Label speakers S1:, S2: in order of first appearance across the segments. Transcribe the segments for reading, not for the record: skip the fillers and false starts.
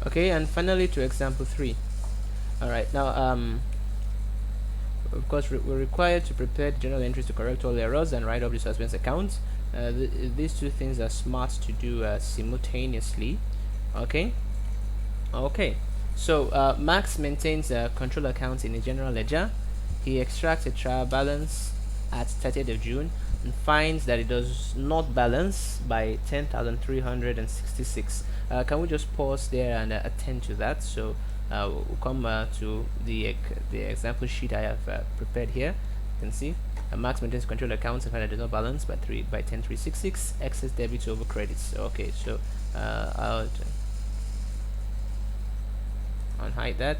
S1: Okay, and finally to example 3. All right, now of course we're required to prepare the journal entries to correct all errors and write up the suspense account. These two things are smart to do simultaneously. Okay. Okay, so Max maintains control accounts in a general ledger. He extracts a trial balance at 30th of June and finds that it does not balance by 10,366. Can we just pause there and attend to that? So we'll come to the example sheet I have prepared here. You can see Max maintains control accounts and find that it does not balance by 10,366. Excess debits over credits. Okay, so I'll unhide that.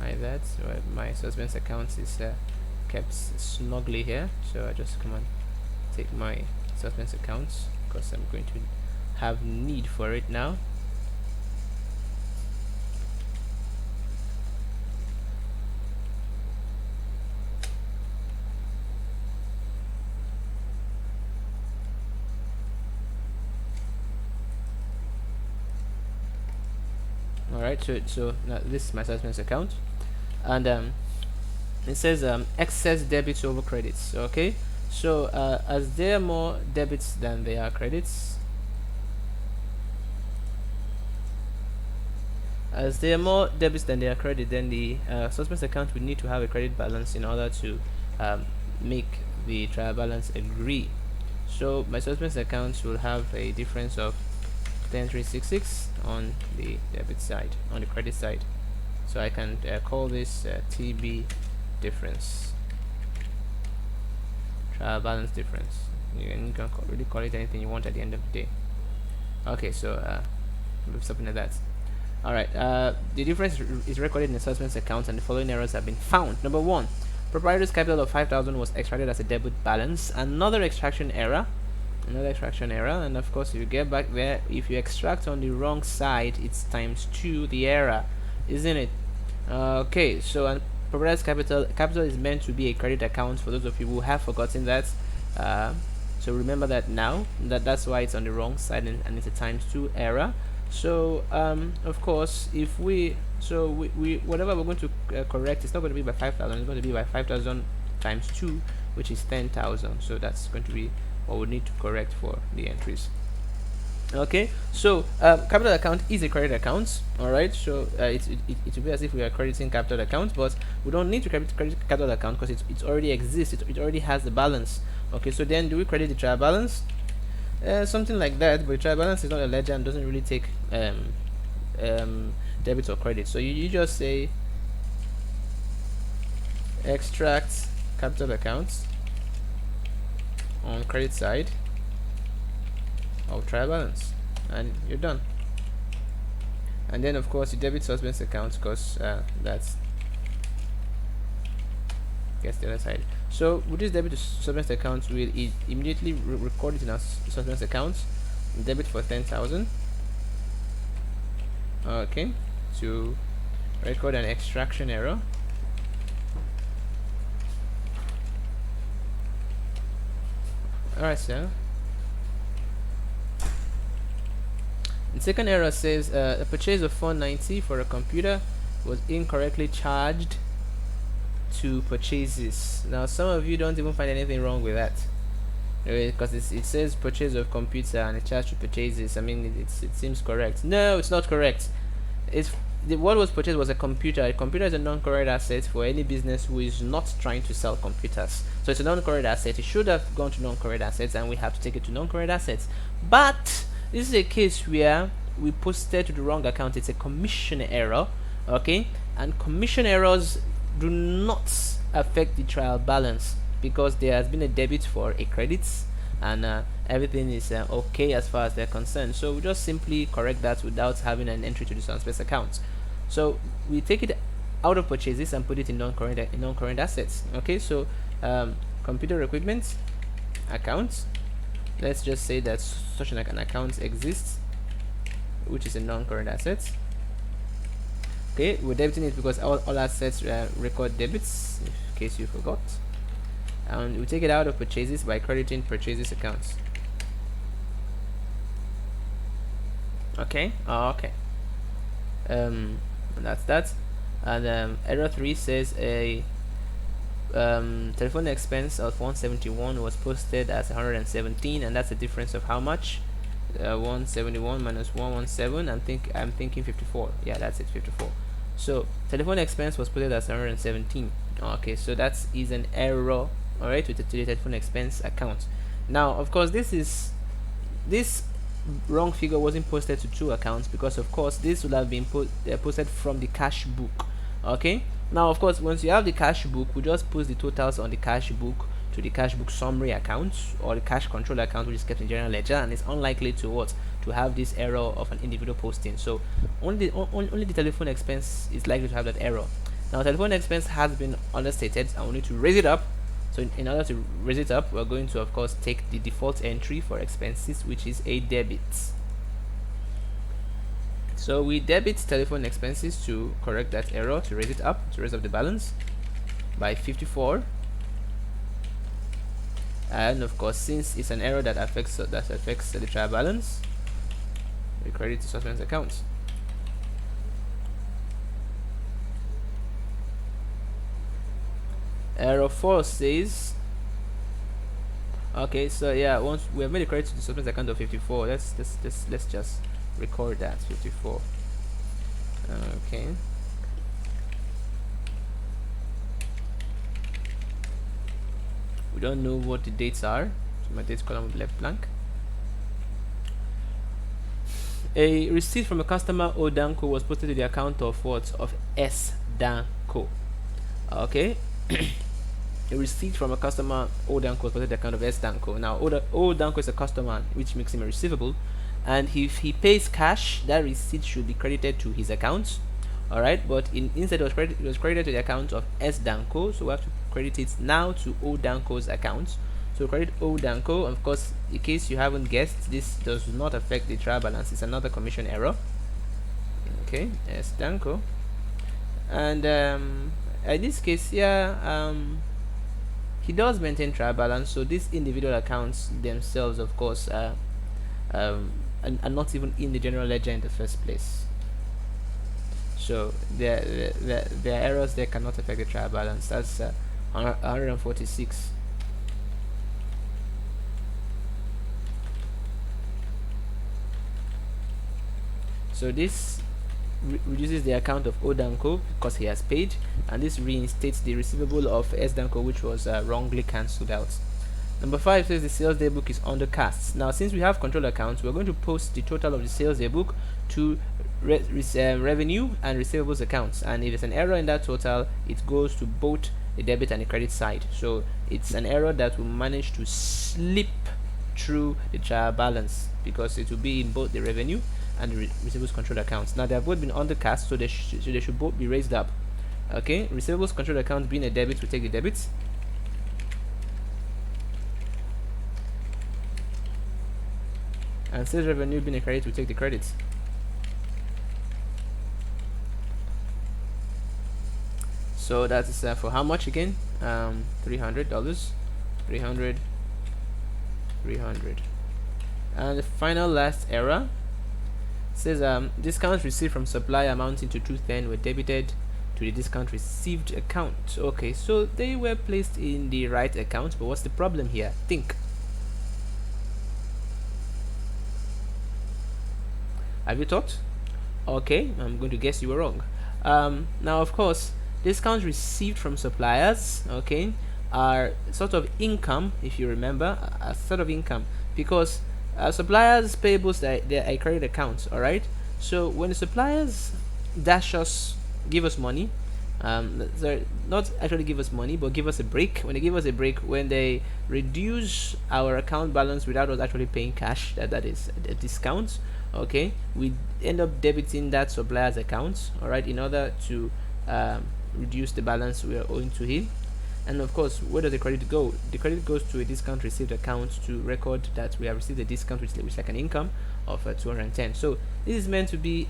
S1: Unhide that. So my suspense account is kept snugly here. So I just come and take my suspense accounts because I'm going to have need for it now. Alright, so now this is my suspense account, and it says excess debits over credits. Okay, so as there are more debits than there are credits, then the suspense account will need to have a credit balance in order to make the trial balance agree. So my suspense accounts will have a difference of 10366 on the debit side, on the credit side. So I can call this TB difference, trial balance difference. You can really call it anything you want at the end of the day. Okay, so something like that. Alright, the difference is recorded in the suspense account, and the following errors have been found. Number 1, proprietor's capital of 5,000 was extracted as a debit balance. Another extraction error, and of course if you get back there, if you extract on the wrong side, it's times 2 the error, isn't it? Okay, so proprietor's capital is meant to be a credit account, for those of you who have forgotten that. So remember that now, that's why it's on the wrong side, and it's a times 2 error. So of course if we whatever we're going to correct, it's not going to be by 5,000, it's going to be by 5,000 times 2, which is 10,000. So that's going to be what we need to correct for the entries. Okay, so capital account is a credit account. All right, so it will be as if we are crediting capital account, but we don't need to credit capital account because it already exists, it already has the balance. Okay, so then do we credit the trial balance? Something like that, but trial balance is not a ledger and doesn't really take debit or credit. So you just say extract capital accounts on credit side of trial balance, and you're done. And then of course you debit suspense accounts because that's gets the other side. So with this debit to suspense accounts, we'll immediately record it in our suspense accounts. Debit for 10,000. Okay, to record an extraction error. Alright, so the second error says a purchase of 490 for a computer was incorrectly charged to purchases. Now some of you don't even find anything wrong with that, because it says purchase of computer and it charged to purchases. I mean, it seems correct. No, it's not correct. What was purchased was a computer. A computer is a non-current asset for any business who is not trying to sell computers. So it's a non-current asset. It should have gone to non-current assets, and we have to take it to non-current assets. But this is a case where we posted to the wrong account. It's a commission error. Okay, and commission errors do not affect the trial balance because there has been a debit for a credit, and everything is okay as far as they're concerned. So we just simply correct that without having an entry to the suspense account. So we take it out of purchases and put it in non-current assets. Okay, so computer equipment accounts, let's just say that such an account exists, which is a non-current asset. Okay, we're debiting it because all assets record debits, in case you forgot. And we take it out of purchases by crediting purchases accounts. Okay. Okay. um that's that. And error 3 says a telephone expense of 171 was posted as 117, and that's a difference of how much? 171 minus 117. I'm thinking 54. Yeah, that's it, 54. So telephone expense was posted as 117. Okay, so that is an error, all right, with the telephone expense account. Now, of course, this wrong figure wasn't posted to two accounts, because of course this would have been posted from the cash book. Okay, now of course, once you have the cash book, we just post the totals on the cash book to the cash book summary account, or the cash control account, which is kept in general ledger, and it's unlikely to what to have this error of an individual posting. So only the telephone expense is likely to have that error. Now telephone expense has been understated, and we need to raise it up. So in order to raise it up, we're going to of course take the default entry for expenses, which is a debit. So we debit telephone expenses to correct that error, to raise it up, to raise up the balance by 54. And of course, since it's an error that affects the trial balance, we credit the suspense account. Error 4 says, okay, so yeah, once we have made a credit to the suspense account of 54, let's just record that 54. Okay. We don't know what the dates are, so my dates column will be left blank. A receipt from a customer O Danco was posted to the account of what? Of S Danco. Okay. A receipt from a customer O Danco was posted to the account of S Danco. Now O Danco is a customer, which makes him a receivable, and if he pays cash, that receipt should be credited to his account. Alright, but instead it was credited to the account of S Danco, so we have to credit it now to O Danco's account. So credit O Danco. Of course, in case you haven't guessed, this does not affect the trial balance. It's another commission error. Okay, S Danco. And in this case, yeah, he does maintain trial balance. So these individual accounts themselves, of course, are not even in the general ledger in the first place. So their errors there cannot affect the trial balance. That's 146. So this reduces the account of O Danco because he has paid, and this reinstates the receivable of S Danco, which was wrongly cancelled out. Number 5 says the sales day book is undercast. Now, since we have control accounts, we're going to post the total of the sales day book to revenue and receivables accounts, and if there's an error in that total, it goes to both the debit and the credit side. So it's an error that will manage to slip through the trial balance, because it will be in both the revenue and the receivables control accounts. Now they have both been undercast, so they should both be raised up. Okay, receivables control account being a debit, we take the debits. And sales revenue being a credit, we take the credits. So that is for how much again? $300. 300. And the final last error says discounts received from supplier amounting to 210 were debited to the discount received account. Okay, so they were placed in the right account, but what's the problem here? Think. Have you thought? Okay, I'm going to guess you were wrong. Now, of course, discounts received from suppliers, okay, are sort of income, if you remember, a sort of income, because suppliers payables, they're a credit account. All right, so when the suppliers give us money, sorry, not actually give us money, but give us a break. When they give us a break, when they reduce our account balance without us actually paying cash, that is a discount. Okay, we end up debiting that supplier's account, all right, in order to reduce the balance we are owing to him. And of course, where does the credit go? The credit goes to a discount received account to record that we have received a discount, which is like an income of 210. So this is meant to be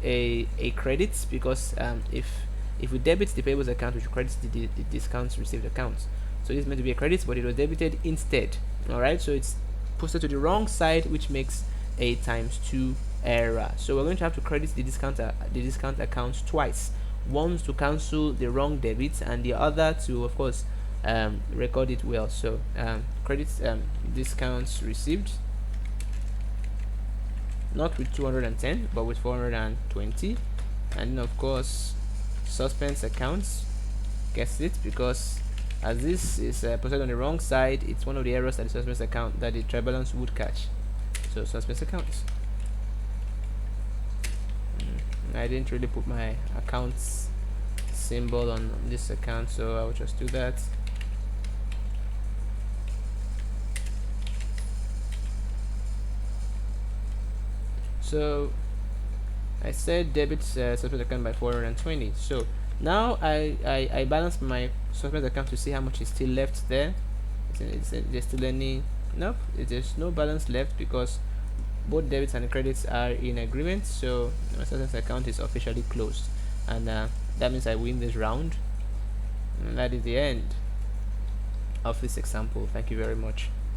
S1: a credit, because if we debit the payables account, we should credit the discounts received account. So this is meant to be a credit, but it was debited instead. All right, so it's posted to the wrong side, which makes a times 2 error. So we're going to have to credit the discount accounts twice. Once to cancel the wrong debit, and the other to, of course, record it well. So credit discounts received, not with 210 but with 420. And then of course suspense accounts gets it, because as this is posted on the wrong side, it's one of the errors that the suspense account that the trial balance would catch. So suspense accounts. I didn't really put my accounts symbol on this account, so I'll just do that. So I said debit suspense account by 420. So now I balance my suspense account to see how much is still left there. Is there still any? Nope, there's no balance left, because both debits and credits are in agreement. So my suspense account is officially closed, and that means I win this round. And that is the end of this example. Thank you very much.